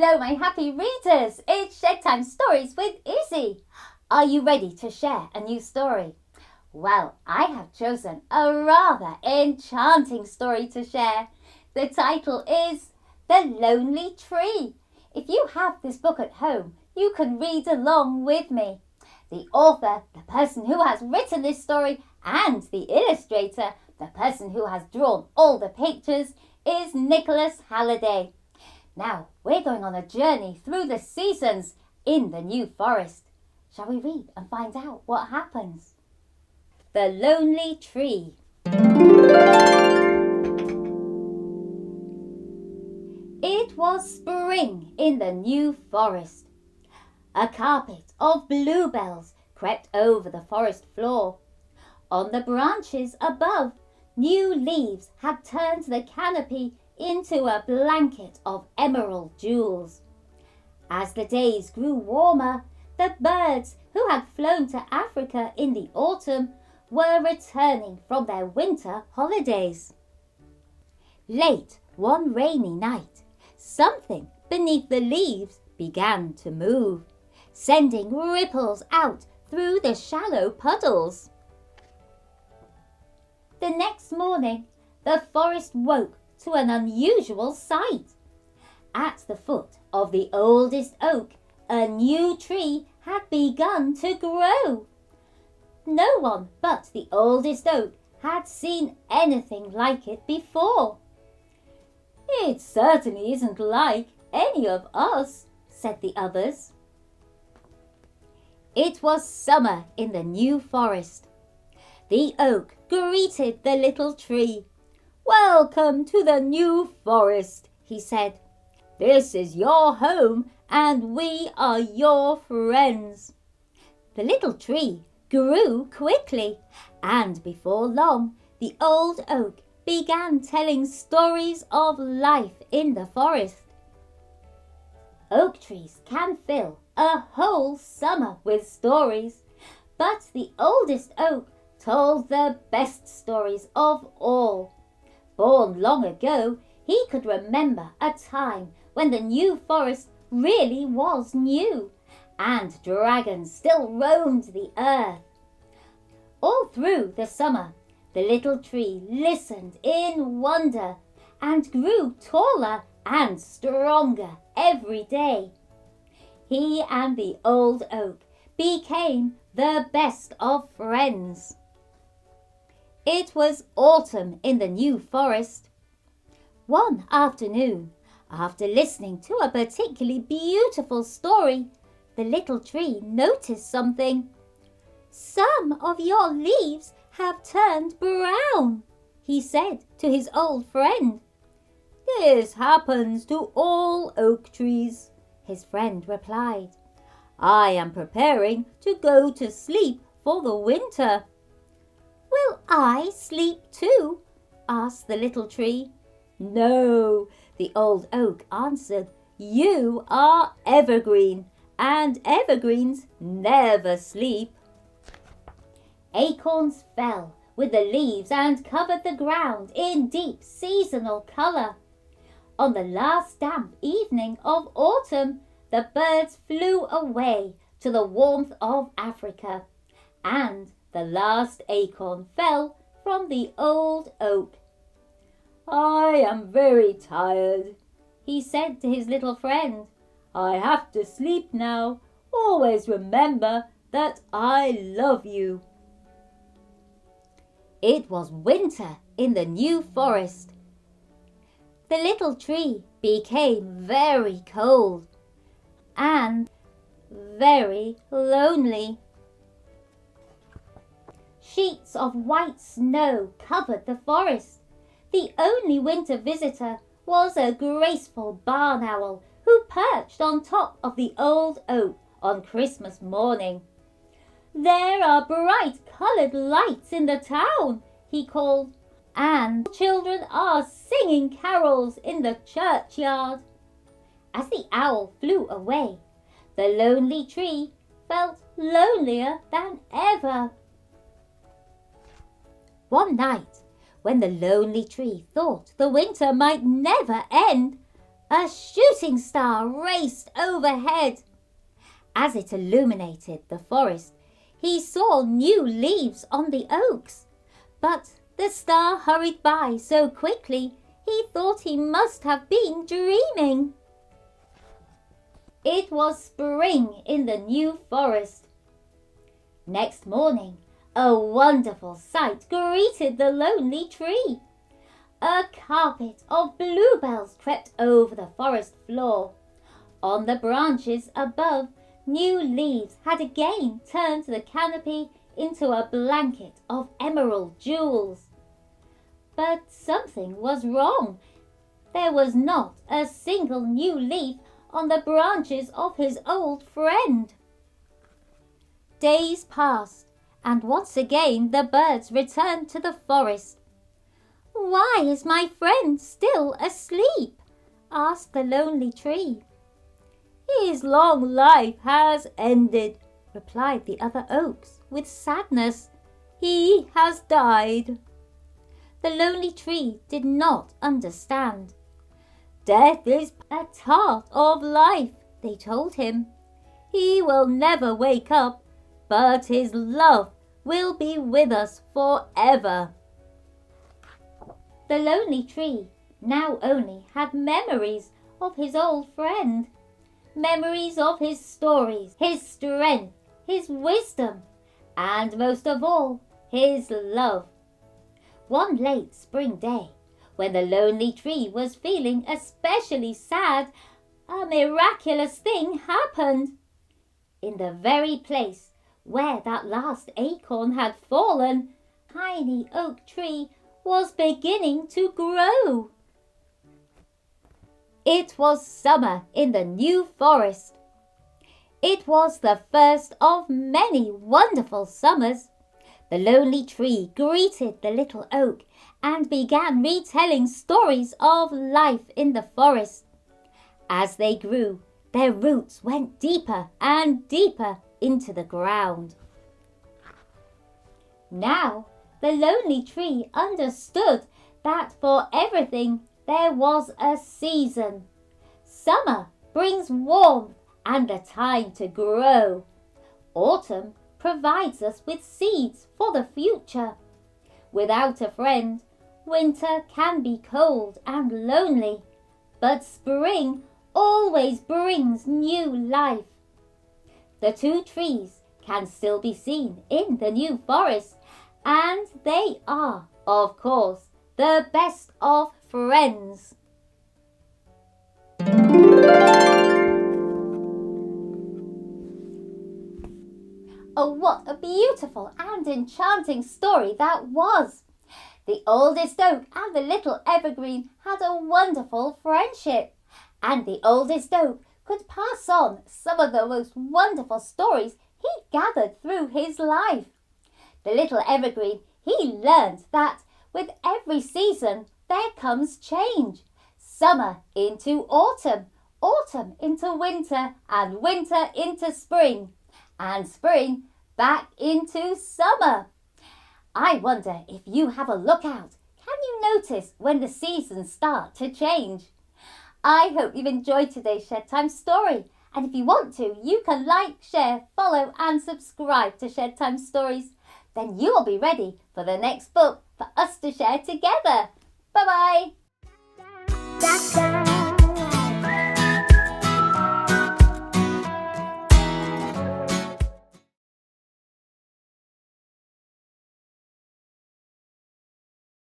Hello, my happy readers. It's Bedtime Stories with Issy. Are you ready to share a new story? Well, I have chosen a rather enchanting story to share. The title is The Lonely Tree. If you have this book at home, you can read along with me. The author, the person who has written this story, and the illustrator, the person who has drawn all the pictures, is Nicholas Halliday. Now, we're going on a journey through the seasons in the New Forest. Shall we read and find out what happens? The Lonely Tree. It was spring in the New Forest. A carpet of bluebells crept over the forest floor. On the branches above, new leaves had turned the canopy into a blanket of emerald jewels. As the days grew warmer, the birds who had flown to Africa in the autumn were returning from their winter holidays. Late one rainy night, something beneath the leaves began to move, sending ripples out through the shallow puddles. The next morning, the forest woke to an unusual sight. At the foot of the oldest oak, a new tree had begun to grow. No one but the oldest oak had seen anything like it before. "It certainly isn't like any of us," said the others. It was summer in the New Forest. The oak greeted the little tree. "Welcome to the New Forest," he said. "This is your home and we are your friends." The little tree grew quickly, and before long the old oak began telling stories of life in the forest. Oak trees can fill a whole summer with stories, but the oldest oak told the best stories of all. Born long ago, he could remember a time when the New Forest really was new, and dragons still roamed the earth. All through the summer, the little tree listened in wonder and grew taller and stronger every day. He and the old oak became the best of friends. It was autumn in the New Forest. One afternoon, after listening to a particularly beautiful story, the little tree noticed something. "Some of your leaves have turned brown," he said to his old friend. "This happens to all oak trees," his friend replied. "I am preparing to go to sleep for the winter." "Will I sleep too?" asked the little tree. "No," the old oak answered. "You are evergreen, and evergreens never sleep." Acorns fell with the leaves and covered the ground in deep seasonal colour. On the last damp evening of autumn, the birds flew away to the warmth of Africa, and the last acorn fell from the old oak. "I am very tired," he said to his little friend. "I have to sleep now. Always remember that I love you." It was winter in the New Forest. The little tree became very cold and very lonely. Sheets of white snow covered the forest. The only winter visitor was a graceful barn owl who perched on top of the old oak on Christmas morning. "There are bright coloured lights in the town," he called, "and children are singing carols in the churchyard." As the owl flew away, the lonely tree felt lonelier than ever. One night, when the lonely tree thought the winter might never end, A shooting star raced overhead. As it illuminated the forest, he saw new leaves on the oaks. But the star hurried by so quickly he thought he must have been dreaming. It was spring in the new forest. Next morning, a wonderful sight greeted the lonely tree. A carpet of bluebells crept over the forest floor. On the branches above, new leaves had again turned the canopy into a blanket of emerald jewels. But something was wrong. There was not a single new leaf on the branches of his old friend. Days passed, and once again the birds returned to the forest. "Why is my friend still asleep?" asked the lonely tree. "His long life has ended," replied the other oaks with sadness. "He has died." The lonely tree did not understand. "Death is a part of life," they told him. "He will never wake up, but his love will be with us forever." The lonely tree now only had memories of his old friend, memories of his stories, his strength, his wisdom, and most of all, his love. One late spring day, when the lonely tree was feeling especially sad, a miraculous thing happened. In the very place where that last acorn had fallen, a tiny oak tree was beginning to grow. It was summer in the new forest. It was the first of many wonderful summers. The lonely tree greeted the little oak and began retelling stories of life in the forest. As they grew, their roots went deeper and deeper into the ground. Now, the lonely tree understood that for everything there was a season. Summer brings warmth and the time to grow. Autumn provides us with seeds for the future. Without a friend, winter can be cold and lonely, but spring always brings new life. The two trees can still be seen in the new forest, and they are, of course, the best of friends. Oh, what a beautiful and enchanting story that was! The oldest oak and the little evergreen had a wonderful friendship, and the oldest oak could pass on some of the most wonderful stories he gathered through his life. The little evergreen, he learned that with every season there comes change. Summer into autumn, autumn into winter, and winter into spring, and spring back into summer. I wonder if you have a look out. Can you notice when the seasons start to change? I hope you've enjoyed today's Shed Time story. And if you want to, you can like, share, follow and subscribe to Shed Time Stories. Then you will be ready for the next book for us to share together. Bye-bye.